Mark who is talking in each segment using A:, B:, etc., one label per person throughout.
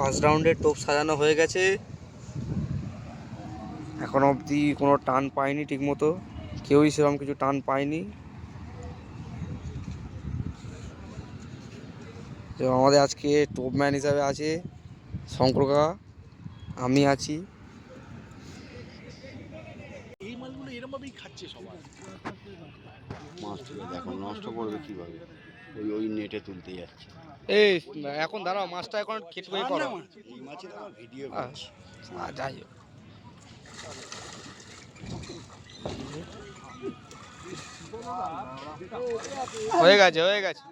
A: First রাউন্ডে টোপ সাজানো হয়ে গেছে। এখন অবধি কোনো টান পায়নি ঠিকমতো, কেউই সেরকম কিছু টান পায়নি। তো আমাদের আজকে টপ ম্যান হিসাবে আছে শঙ্কর কাকা, আমি আছি।
B: এই মালগুলো এরমভাবেই খাচ্ছে সবাই।
C: মাছটা এখন নষ্ট করবে কিভাবে? ওই নেটে তুলতে যাচ্ছে।
A: এই এখন দাঁড়াও, মাছটা এখন কেটে বের করো।
C: এই মাছের আবার ভিডিও করছি।
A: যাই হোক, হয়ে গেছে হয়ে গেছে।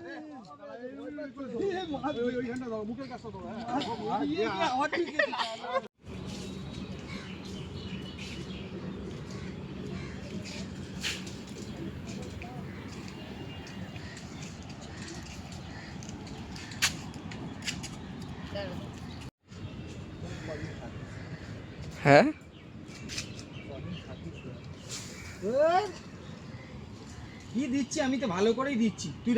A: হ্যাঁ
D: কি দিচ্ছি আমি তো ভালো করেই দিচ্ছি। তুই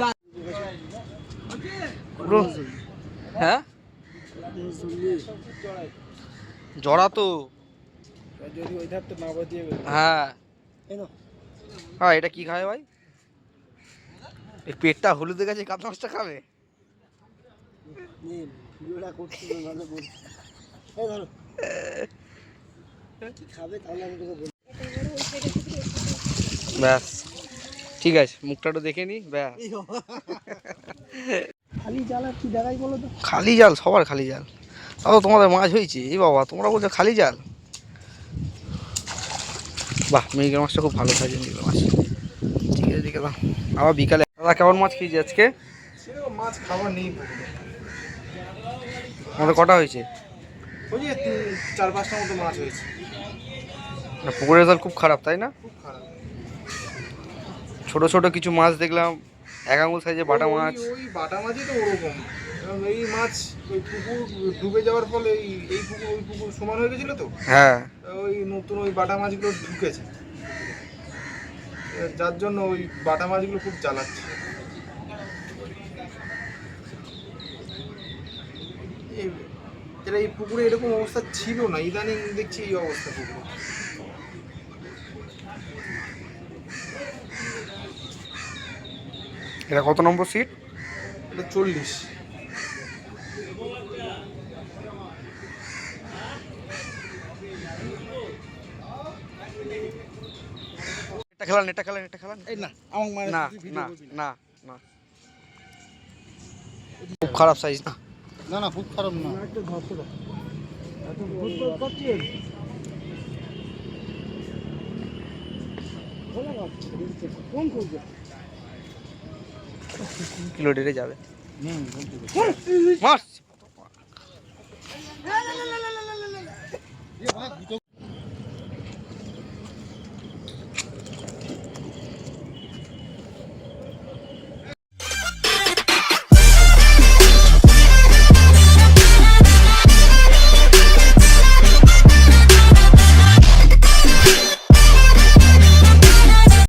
A: হ্যাঁ জড়া তো
D: যদি ওই ধার তো না বাজিয়ে
A: হ্যাঁ হ্যাঁ। এটা কি খাবে ভাই? এই পেটটা হলুদে গেছে, কাতলা মাছটা খাবে। ব্যাস ঠিক আছে, মুখটা একটু দেখে নি ব্যাস।
D: খালি জাল আর কি দেখাই বলো তো?
A: খালি জাল, সবার খালি জাল। তাও তোমাদের মাছ হয়েছে, এই বাবা তোমরা বলছো খালি জাল। বাহ, মৃগেল মাছটা খুব ভালো খাইছে, মৃগেল মাছ। ঠিক আছে ঠিক আছে, আবার বিকালে। দাদা কেমন মাছ খেয়েছি আজকে?
D: সেরকম মাছ খাবার নেই।
A: আমাদের কটা হয়েছে?
D: ওই যে 4-5টা মতো মাছ হয়েছে।
A: পুকুরের জল খুব খারাপ তাই না?
D: খুব খারাপ।
A: ছোট ছোট কিছু মাছ দেখলাম, 1 আঙুল সাইজে বাটা মাছ।
D: ওই বাটা মাছই তো ওরকম। এই মাছ ওই পুকুর ডুবে যাওয়ার ফলে এই পুকুর ওই পুকুর সমান হয়ে গেছিল তো।
A: হ্যাঁ
D: ওই নতুন ওই বাটা মাছগুলো ঢুকেছে, যার জন্য ওই বাটা মাছগুলো খুব জ্বালাচ্ছে। এটা এই পুকুরে এরকম অবস্থা ছিল না, ইদানিং দেখছি এই অবস্থা পুকুরে।
A: এটা কত নম্বর সিট?
D: এটা 40।
A: নেটটা খেলান।
D: এই না আমার মানে
A: না না না না, খুব খারাপ সাইজ না।
C: না না, খুব খারাপ না।
D: একটা ধরতে দাও। এত ভূত তো করছিস। বলা না কোন করবে?
A: কিলো ডেটে যাবে মাছ।